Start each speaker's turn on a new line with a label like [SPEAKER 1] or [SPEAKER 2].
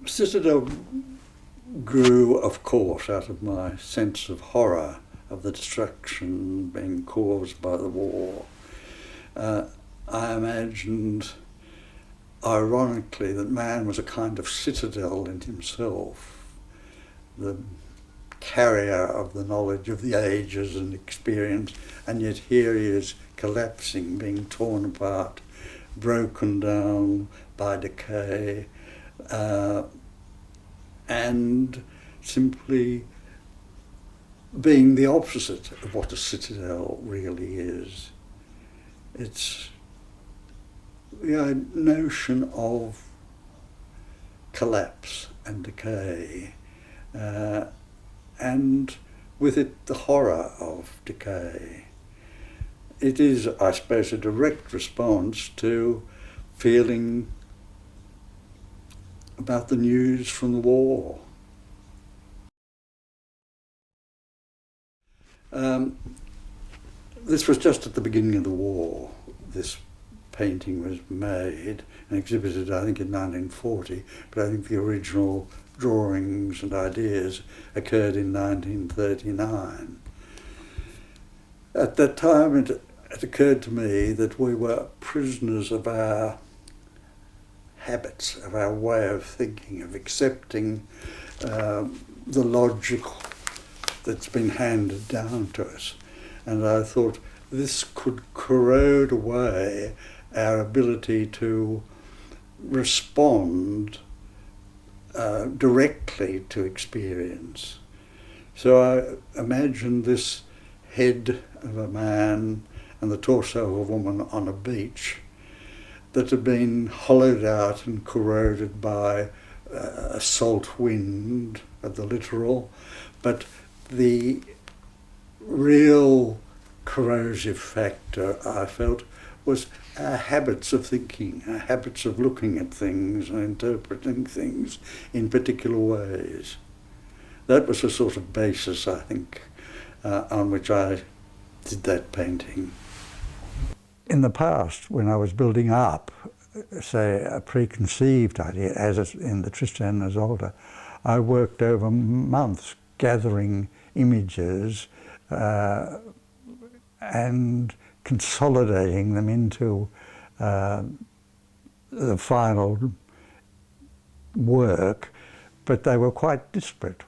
[SPEAKER 1] Citadel grew, of course, out of my sense of horror of the destruction being caused by the war. I imagined, ironically, that man was a kind of citadel in himself, the carrier of the knowledge of the ages and experience, and yet here he is collapsing, being torn apart, broken down by decay, and simply being the opposite of what a citadel really is. It's the notion of collapse and decay, and with it the horror of decay. It is, I suppose, a direct response to feeling about the news from the war. This was just at the beginning of the war. This painting was made and exhibited, I think, in 1940, but I think the original drawings and ideas occurred in 1939. At that time, it occurred to me that we were prisoners of our habits, of our way of thinking, of accepting the logic that's been handed down to us. And I thought this could corrode away our ability to respond directly to experience. So I imagined this head of a man and the torso of a woman on a beach that had been hollowed out and corroded by a salt wind of the littoral, but the real corrosive factor, I felt, was our habits of thinking, our habits of looking at things and interpreting things in particular ways. That was the sort of basis, I think, on which I did that painting. In the past, when I was building up, say, a preconceived idea, as in the Tristan and Isolde, I worked over months gathering images and consolidating them into the final work, but they were quite disparate.